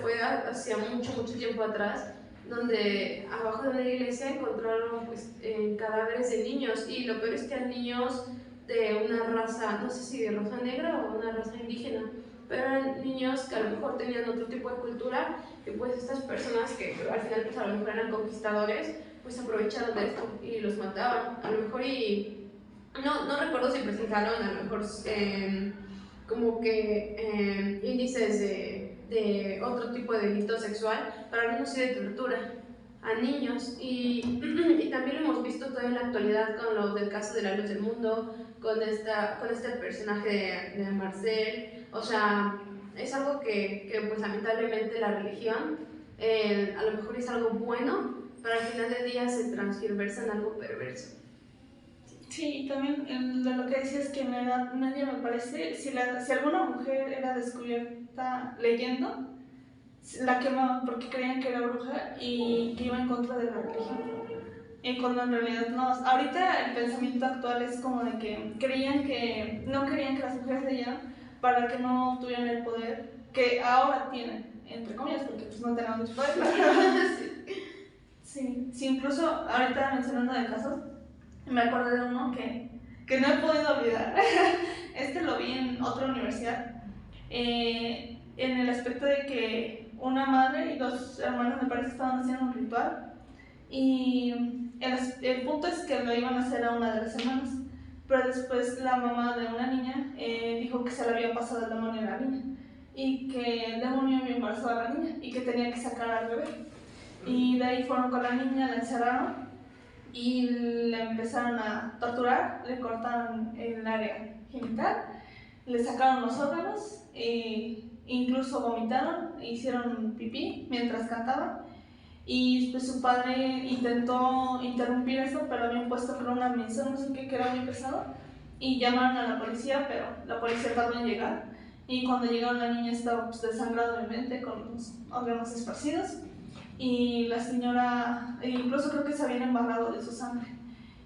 Speaker 2: fue hacia mucho tiempo atrás, donde abajo de una iglesia encontraron pues, cadáveres de niños, y lo peor es que eran niños de una raza, no sé si de raza negra o una raza indígena, pero eran niños que a lo mejor tenían otro tipo de cultura, y pues estas personas que al final pues a lo mejor eran conquistadores, pues aprovecharon de esto y los mataban, a lo mejor, y no recuerdo si presentaron a lo mejor como que índices de otro tipo de delito sexual, pero al menos sí de tortura a niños, y también lo hemos visto todavía en la actualidad con lo del caso de La Luz del Mundo, con este personaje de Marcel. O sea, es algo que pues lamentablemente la religión a lo mejor es algo bueno, pero al final del día se transgiversa en algo perverso.
Speaker 4: Sí, y también de lo que decías que en la Edad Media me parece, si alguna mujer era descubierta leyendo, la quemaban porque creían que era bruja y que iba en contra de la religión. Y cuando en realidad no. Ahorita el pensamiento actual es como de que no querían que las mujeres leyeran para que no tuvieran el poder que ahora tienen, entre comillas, porque pues no tenemos mucho poder. Sí, incluso ahorita mencionando de casos, me acordé de uno que no he podido olvidar. Lo vi en otra universidad, en el aspecto de que una madre y dos hermanos me parece que estaban haciendo un ritual, y el punto es que lo iban a hacer a una de las hermanas, pero después la mamá de una niña dijo que se le había pasado el demonio a la niña, y que el demonio había embarazado a la niña y que tenía que sacar al bebé. Y de ahí fueron con la niña, la encerraron y le empezaron a torturar, le cortaron el área genital, le sacaron los órganos, incluso vomitaron, hicieron pipí mientras cantaban. Y pues su padre intentó interrumpir eso, pero habían puesto creo una mesa, no sé qué, que era muy pesado, y llamaron a la policía, pero la policía tardó en llegar. Y cuando llegaron, la niña estaba pues, desangrada obviamente, con los órganos esparcidos, y la señora incluso creo que se habían embarrado de su sangre,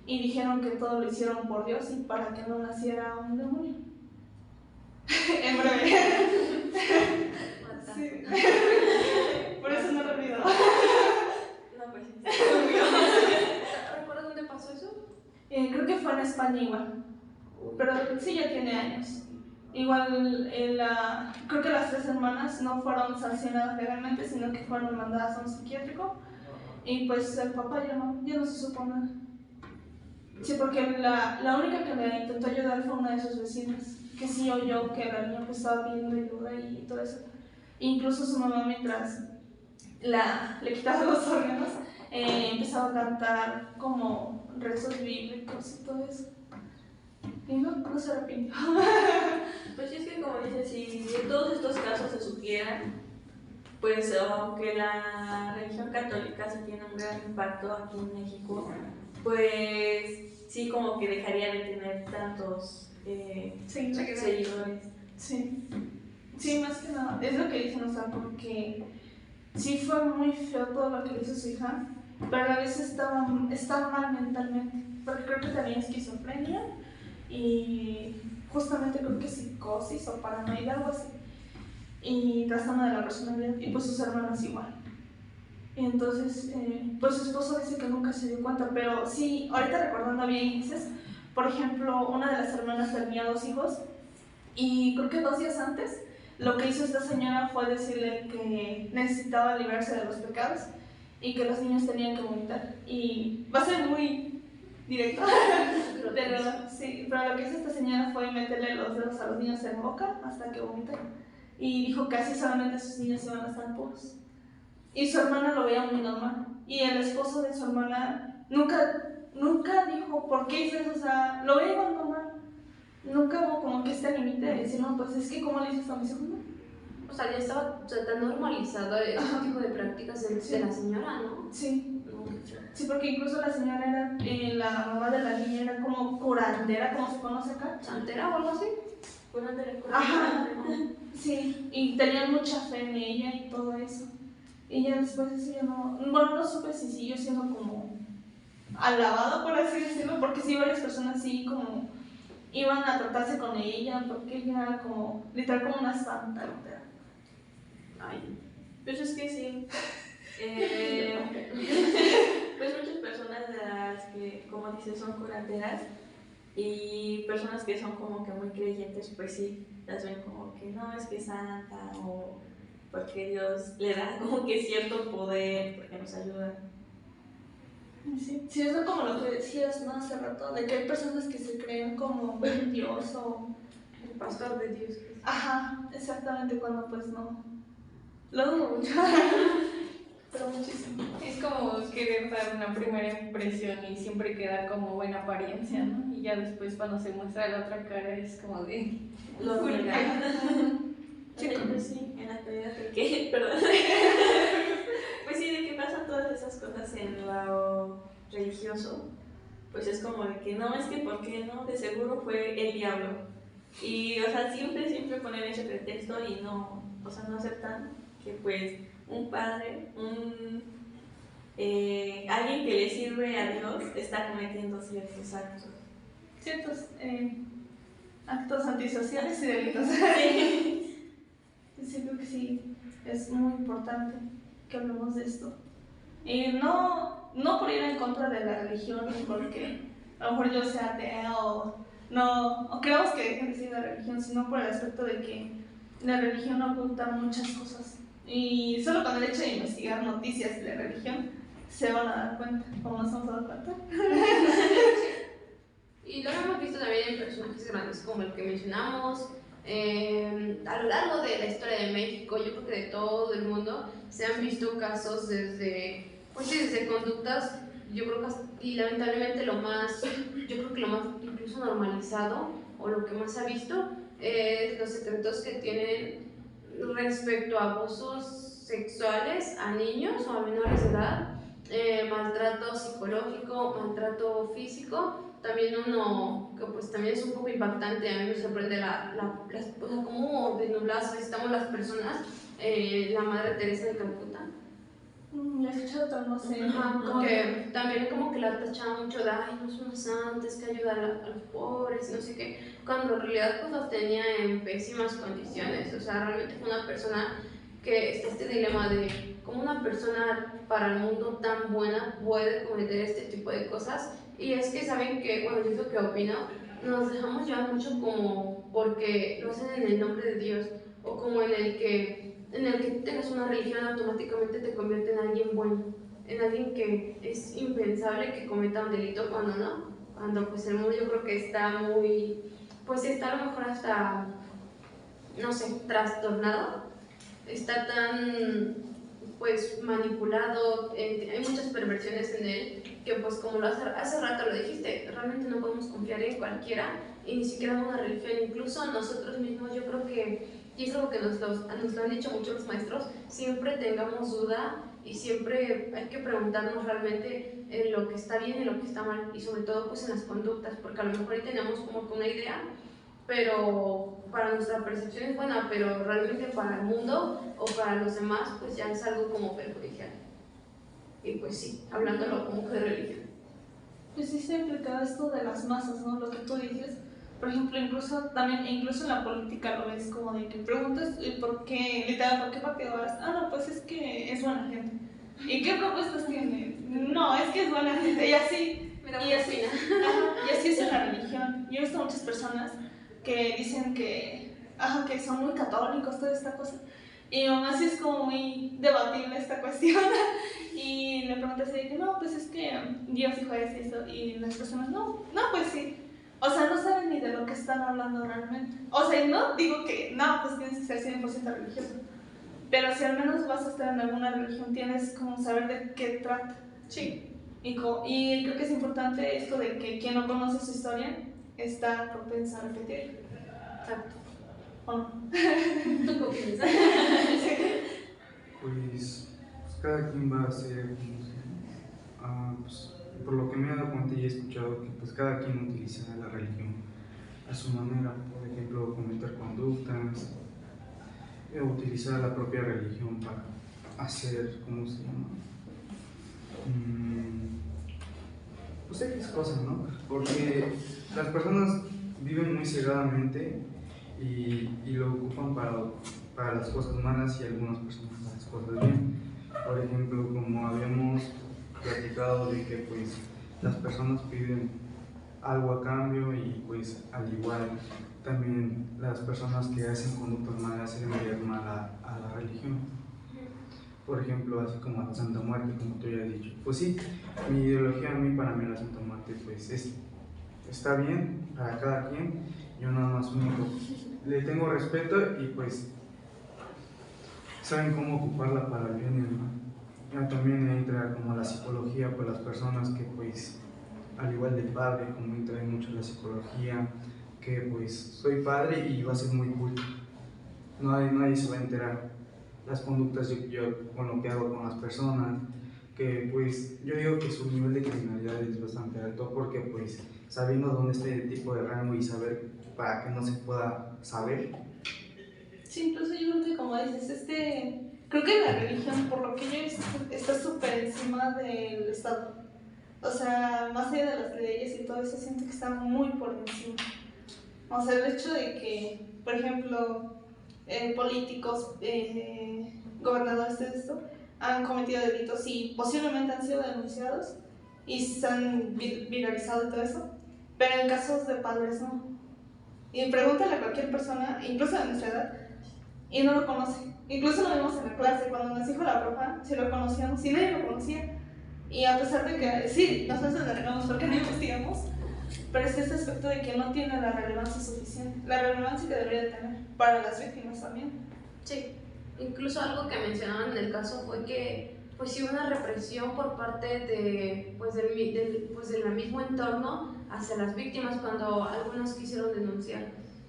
Speaker 4: y dijeron que todo lo hicieron por Dios y para que no naciera un demonio. En breve. Sí. Por eso no lo olvido.
Speaker 5: No, pues sí.
Speaker 2: ¿Recuerdas dónde pasó eso?
Speaker 4: Creo que fue en España igual, pero sí ya tiene años. Igual creo que las 3 hermanas no fueron sancionadas legalmente, sino que fueron mandadas a un psiquiátrico, y pues el papá ya no se supo nada. Sí, porque la única que le intentó ayudar fue una de sus vecinas, que sí oyó que la niña pues estaba pidiendo ayuda y todo eso. Incluso su mamá, mientras le quitaba los órganos, empezaba a cantar como rezos bíblicos y todo eso. Y no se arrepintió.
Speaker 5: Pues sí, es que como dices, si todos estos casos se supieran, pues aunque la religión católica sí tiene un gran impacto aquí en México, pues sí como que dejaría de tener tantos seguidores.
Speaker 4: Sí, más que nada, es lo que dicen, o sea, porque sí fue muy feo todo lo que le hizo su hija, pero a la vez estaba mal mentalmente, porque creo que tenía esquizofrenia y justamente creo que psicosis o paranoia, algo así, y trastorno de la personalidad, y pues sus hermanas igual. Y entonces, pues su esposo dice que nunca se dio cuenta, pero sí, ahorita recordando bien dices, por ejemplo, una de las hermanas tenía 2 hijos, y creo que 2 días antes, lo que hizo esta señora fue decirle que necesitaba librarse de los pecados y que los niños tenían que vomitar. Y va a ser muy directo, pero lo que hizo esta señora fue meterle los dedos a los niños en boca hasta que vomitaran. Y dijo que así solamente sus niños iban a estar puros. Y su hermana lo veía muy normal. Y el esposo de su hermana nunca dijo por qué hizo eso, o sea, lo veía igual normal. Nunca hubo como que este límite de decir, no, pues es que ¿cómo le hizo a mi segundo?
Speaker 2: O sea, ya estaba tan normalizado ese tipo de prácticas de la señora, ¿no?
Speaker 4: Sí. Sí, porque incluso la señora era, la mamá de la niña era como curandera, como se conoce acá.
Speaker 2: ¿Santera o algo así?
Speaker 5: Curandera.
Speaker 4: Ajá. Sí, y tenían mucha fe en ella y todo eso. Y ya después de eso yo no supe si siguió siendo como alabado, por así decirlo, porque sí, varias personas sí como iban a tratarse con ella, porque ella era como, literal como una santa, literal.
Speaker 5: Ay, pues es que sí. Pues muchas personas de las que, como dices, son curanderas y personas que son como que muy creyentes, pues sí, las ven como que no, es que es santa o porque Dios le da como que cierto poder, porque nos ayuda.
Speaker 4: Sí, eso como lo que decías, ¿no? Hace rato, de que hay personas que se creen como Dios o
Speaker 2: El pastor de Dios.
Speaker 4: ajá, exactamente, cuando pues no. Lo dudo mucho. Pero muchísimo.
Speaker 3: Es como querer dar una primera impresión y siempre quedar como buena apariencia, ¿no? Y ya después cuando se muestra la otra cara es como de...
Speaker 5: Lo
Speaker 3: Locura.
Speaker 5: Pues sí, en la actualidad, ¿qué? Perdón. Pues sí, de que pasan todas esas cosas en lo religioso, pues es como de que no, es que ¿por qué no? De seguro fue el diablo. Y, o sea, siempre ponen ese pretexto y no, o sea, no aceptan que pues un padre, alguien que le sirve a Dios está cometiendo ciertos actos.
Speaker 4: Ciertos actos antisociales y delitos. Sí, creo que sí, es muy importante que hablemos de esto. Y no por ir en contra de la religión, porque a lo mejor yo sea atea o creamos que dejen de ser la religión, sino por el aspecto de que la religión oculta muchas cosas. Y solo con el hecho de investigar noticias de la religión se van a dar cuenta, como nos hemos dado cuenta.
Speaker 2: Y lo hemos visto también en personajes grandes como el que mencionamos, A lo largo de la historia de México, yo creo que de todo el mundo, se han visto casos desde, pues sí, desde conductas, yo creo que, y lamentablemente yo creo que lo más incluso normalizado, o lo que más se ha visto, es los secretos que tienen respecto a abusos sexuales a niños o a menores de edad, maltrato psicológico, maltrato físico. También uno que pues también es un poco impactante, a mí me sorprende o sea, cómo desnubladas estamos las personas, la Madre Teresa de Calcuta.
Speaker 4: He escuchado otro, no sé.
Speaker 2: Como que también como que la tachaban mucho de, ay, no es una santa, es que ayuda a los pobres y no sé qué, cuando en realidad pues los tenía en pésimas condiciones. O sea, realmente fue una persona que está este dilema de cómo una persona para el mundo tan buena puede cometer este tipo de cosas. Y es que saben que, bueno, yo es lo que opino, nos dejamos llevar mucho como porque lo hacen en el nombre de Dios, o como en el que tengas una religión automáticamente te convierte en alguien bueno, en alguien que es impensable que cometa un delito cuando no, cuando pues el mundo yo creo que está muy, pues está a lo mejor hasta, no sé, trastornado, está tan pues manipulado, hay muchas perversiones en él, que pues como hace rato lo dijiste, realmente no podemos confiar en cualquiera, y ni siquiera en una religión, incluso nosotros mismos, yo creo que, y es algo que nos lo han dicho muchos los maestros, siempre tengamos duda y siempre hay que preguntarnos realmente en lo que está bien y lo que está mal, y sobre todo pues en las conductas, porque a lo mejor ahí tenemos como que una idea, pero para nuestra percepción es buena, pero realmente para el mundo o para los demás pues ya es algo como perjudicial. Y pues sí, hablándolo como que de religión.
Speaker 4: Pues sí se ha implicado esto de las masas, ¿no? Lo que tú dices. Por ejemplo, incluso en la política lo ves como de que preguntas por qué, literal, ¿por qué partido vas? Ah, no, pues es que es buena gente. ¿Y qué propuestas tiene? No, es que es buena gente. Y así, y así es en la religión. Yo he visto muchas personas que dicen que son muy católicos, toda esta cosa. Y aún así es como muy debatible esta cuestión. Y le preguntas y dice, no, pues es que Dios dijo eso. Y las personas, no, pues sí. O sea, no saben ni de lo que están hablando realmente. O sea, no digo que, no, pues tienes que ser 100% religioso. Pero si al menos vas a estar en alguna religión, tienes como saber de qué trata.
Speaker 2: Sí.
Speaker 4: Y creo que es importante esto de que quien no conoce su historia está propensa a repetir.
Speaker 2: Exacto.
Speaker 4: ¿O no?
Speaker 2: ¿Tú qué opinas?
Speaker 1: Pues cada quien va a hacer, pues, por lo que me he dado cuenta y he escuchado que pues cada quien utiliza la religión a su manera, por ejemplo, cometer conductas, utilizar la propia religión para hacer, ¿cómo se llama? Pues X cosas, ¿no? Porque las personas viven muy cegadamente y lo ocupan para las cosas malas y algunas personas para las cosas bien. Por ejemplo, como habíamos platicado de que pues las personas piden algo a cambio y pues al igual también las personas que hacen conductas malas se envían mal a la religión. Por ejemplo, así como a la Santa Muerte, como tú ya has dicho. Pues sí, mi ideología para mí la Santa Muerte pues está bien para cada quien. Yo nada más le tengo respeto y pues saben cómo ocuparla para el bien y el mal. Ya también entra como la psicología, pues las personas que pues al igual del padre, como entra mucho la psicología, que pues soy padre y va a ser muy cool. Nadie se va a enterar las conductas yo con lo que hago con las personas, que pues yo digo que su nivel de criminalidad es bastante alto porque pues sabiendo dónde está el tipo de rango y saber para que no se pueda saber.
Speaker 4: Sí, incluso yo creo que como dices, creo que la religión, por lo que yo he visto, está súper encima del Estado. O sea, más allá de las leyes y todo eso, siento que está muy por encima. O sea, el hecho de que, por ejemplo, políticos, gobernadores de esto, han cometido delitos y posiblemente han sido denunciados y se han viralizado y todo eso, pero en casos de padres no. Y pregúntale a cualquier persona, incluso de nuestra edad, y no lo conoce. Incluso lo vimos en la clase, cuando nos dijo la profa, si lo conocíamos, si nadie lo conocía. Y a pesar de que, sí, nosotros nos negamos porque no investigamos, pero es este aspecto de que no tiene la relevancia suficiente, la relevancia que debería de tener para las víctimas también.
Speaker 2: Sí, incluso algo que mencionaban en el caso fue que pues sí hubo una represión por parte de, pues, del mismo entorno hacia las víctimas cuando algunas quisieron denunciar,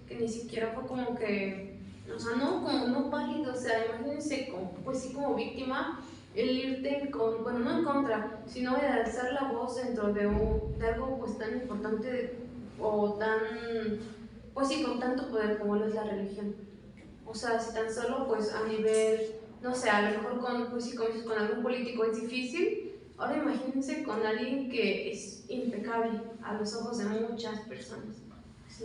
Speaker 2: que ni siquiera fue como que, o sea, no, como no válido, o sea, imagínense, como, pues sí, como víctima, el irte bueno, no en contra, sino de alzar la voz dentro de algo pues tan importante o tan, pues sí, con tanto poder como lo es la religión. O sea, si tan solo pues a nivel, no sé, a lo mejor pues sí, como dices, con algún político es difícil, ahora imagínense con alguien que es impecable a los ojos de muchas personas.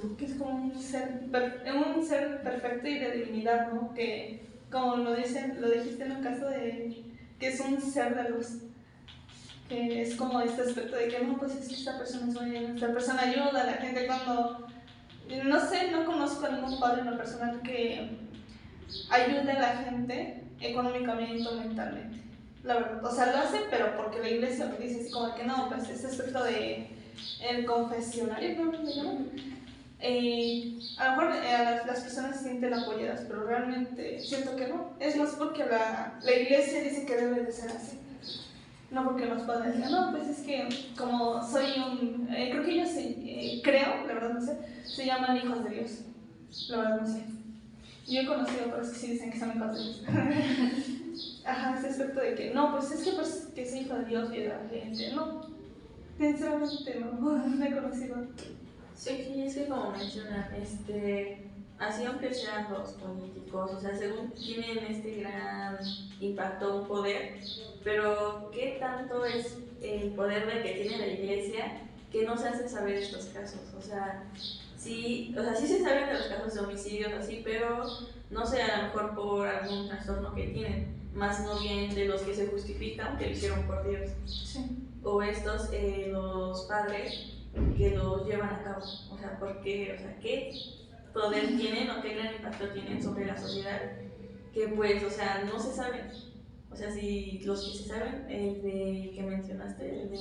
Speaker 2: ¿No?
Speaker 4: Que es como un ser perfecto y de divinidad, ¿no? Que, como lo dijiste en el caso de que es un ser de luz, que es como este aspecto de que no, pues es que esta persona es buena, esta persona ayuda a la gente cuando, no sé, no conozco a ningún padre en lo personal que ayude a la gente económicamente o mentalmente, la verdad, o sea, lo hace, pero porque la iglesia lo dice así como que no, pues este aspecto de el confesionario, ¿cómo se llama? A lo mejor las personas se sienten apoyadas, pero realmente siento que no. Es más porque la iglesia dice que debe de ser así. No porque los padres digan, no, pues es que como soy un... creo que ellos, creo, la verdad no sé, se llaman hijos de Dios. La verdad no sé. Yo he conocido personas que sí dicen que son hijos de Dios. Ajá, ese aspecto de que, no, pues es que, pues, que soy hijo de Dios y de la gente. No, sinceramente no he conocido.
Speaker 5: Sí, es que como mencionan, así aunque sean los políticos, o sea, según tienen este gran impacto, un poder, pero ¿qué tanto es el poder de que tiene la iglesia que no se hace saber estos casos? O sea, sí se saben de los casos de homicidios así, pero no sé, a lo mejor por algún trastorno que tienen, más no bien de los que se justifican que lo hicieron por Dios.
Speaker 4: Sí.
Speaker 5: O estos, los padres que los llevan a cabo, o sea, porque, o sea, qué poder tienen o qué gran impacto tienen sobre la sociedad, que pues, o sea, no se saben, o sea, si los que se saben, el de que mencionaste, el de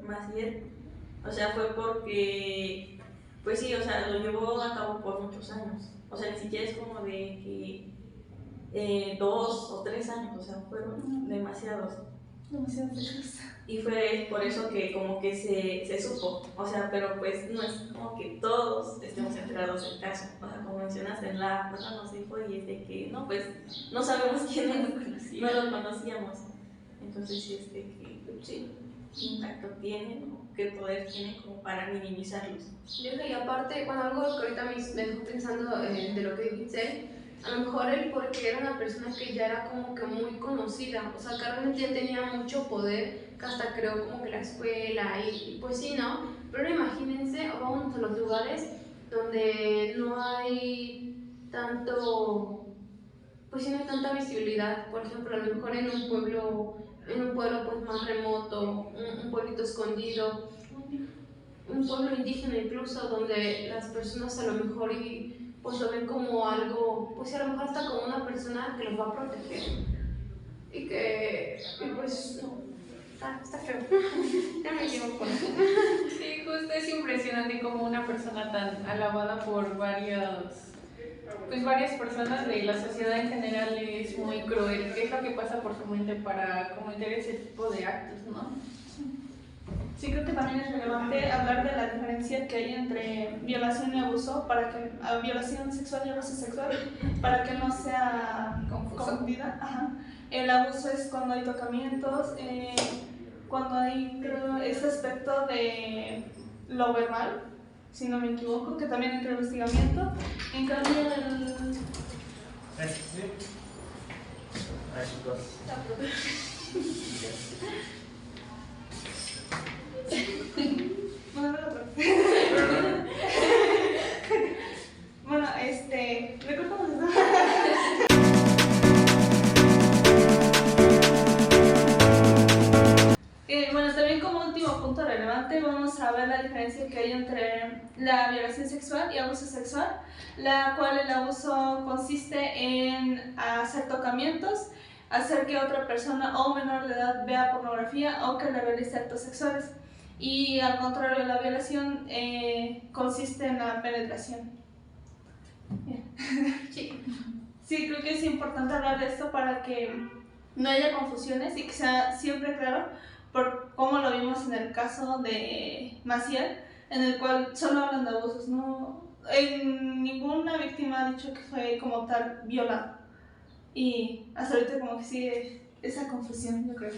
Speaker 5: Maciel, o sea, fue porque, pues sí, o sea, lo llevó a cabo por muchos años, o sea, ni siquiera es como de que 2 o 3 años, o sea, fueron demasiados. Y fue por eso que como que se supo, o sea, pero pues no es como que todos estemos enterados del caso, o sea, como mencionaste, la persona nos dijo y es de que no, pues no sabemos quién es, no lo conocíamos, entonces sí, qué impacto tienen o qué poder tienen como para minimizarlos.
Speaker 2: Y aparte, bueno, algo que ahorita me dejó pensando de lo que dijiste, a lo mejor él porque era una persona que ya era como que muy conocida, o sea, que realmente ya tenía mucho poder, que hasta creó como que la escuela y pues sí, ¿no? Pero imagínense, vamos a los lugares donde no hay tanto, pues sí, no hay tanta visibilidad, por ejemplo, a lo mejor en un pueblo pues más remoto, un pueblito escondido, un pueblo indígena incluso, donde las personas a lo mejor pues lo ven como algo, pues a lo mejor hasta como una persona que los va a proteger y pues no, está feo. Ya me llevo con eso.
Speaker 3: Sí, justo es impresionante como una persona tan alabada por varias personas de la sociedad en general es muy cruel. ¿Qué es lo que pasa por su mente para cometer ese tipo de actos, no?
Speaker 4: Sí, creo que también es relevante hablar de la diferencia que hay entre violación y abuso, violación sexual y abuso sexual, para que no sea confundida. Ajá. El abuso es cuando hay tocamientos, cuando hay, creo, este aspecto de lo verbal, si no me equivoco, que también entra en el hostigamiento. En cambio, bueno, recordamos eso. Bueno, también como último punto relevante vamos a ver la diferencia que hay entre la violación sexual y abuso sexual, la cual el abuso consiste en hacer tocamientos, hacer que otra persona o menor de edad vea pornografía o que le realice actos sexuales. y al contrario, la violación consiste en la penetración. Bien.
Speaker 2: Sí.
Speaker 4: Sí, creo que es importante hablar de esto para que no haya confusiones y que sea siempre claro, por cómo lo vimos en el caso de Maciel, en el cual solo hablan de abusos, no, ninguna víctima ha dicho que fue como tal violada. Y hasta ahorita como que sigue esa confusión, yo creo.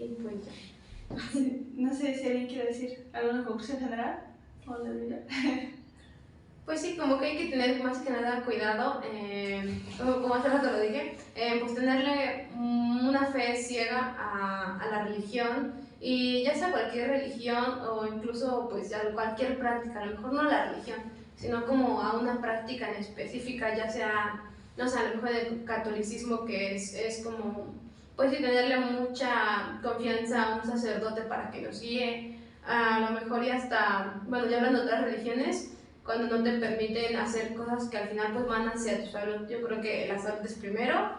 Speaker 2: Y pues ya.
Speaker 4: Sí, no sé si alguien quiere decir alguna conclusión general o la vida.
Speaker 2: Pues sí, como que hay que tener más que nada cuidado, como hace rato lo dije, pues tenerle una fe ciega a la religión, y ya sea cualquier religión o incluso pues a cualquier práctica, a lo mejor no a la religión, sino como a una práctica en específica, ya sea, no sé, a lo mejor el catolicismo, que es como, pues sí, tenerle mucha confianza a un sacerdote para que nos guíe, a lo mejor y hasta, bueno, ya hablando de otras religiones, cuando no te permiten hacer cosas que al final pues van hacia tu salud. Yo creo que la salud es primero,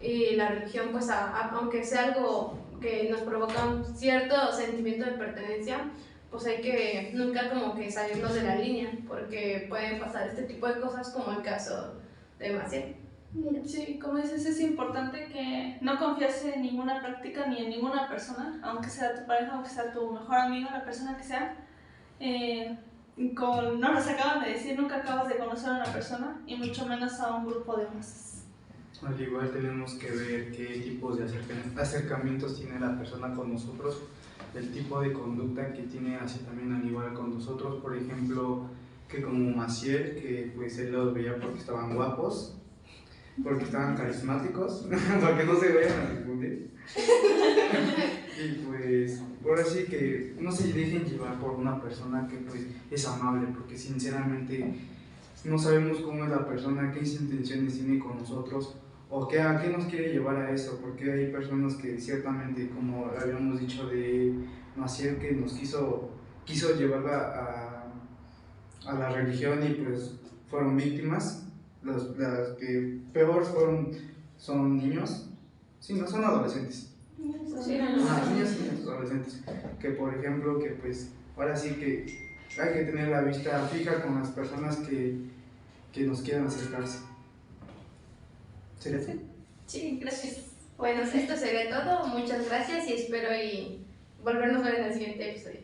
Speaker 2: y la religión pues aunque sea algo que nos provoca un cierto sentimiento de pertenencia, pues hay que nunca como que salirnos de la línea, porque pueden pasar este tipo de cosas como el caso de Maciel.
Speaker 4: Sí, como dices, es importante que no confíes en ninguna práctica ni en ninguna persona, aunque sea tu pareja, aunque sea tu mejor amigo, la persona que sea. No nos acaban de decir, nunca acabas de conocer a una persona y mucho menos a un grupo de masas.
Speaker 1: Al igual tenemos que ver qué tipos de acercamientos tiene la persona con nosotros, el tipo de conducta que tiene así también al igual con nosotros. Por ejemplo, que como Maciel, que pues él los veía porque estaban guapos, porque estaban carismáticos, para que no se vayan a confundir. Y pues, ahora sí que no se dejen llevar por una persona que pues es amable, porque sinceramente no sabemos cómo es la persona, qué intenciones tiene con nosotros, o a qué nos quiere llevar a eso, porque hay personas que ciertamente, como habíamos dicho de Maciel, que nos quiso llevarla a la religión y pues fueron víctimas. Las que peor son niños, sí, no son adolescentes.
Speaker 2: Sí,
Speaker 1: Niños y adolescentes, que por ejemplo, que pues ahora sí que hay que tener la vista fija con las personas que nos quieran acercarse. ¿Sería así?
Speaker 2: Sí, gracias. Bueno, esto sería todo. Muchas gracias y espero volvernos a ver en el siguiente episodio.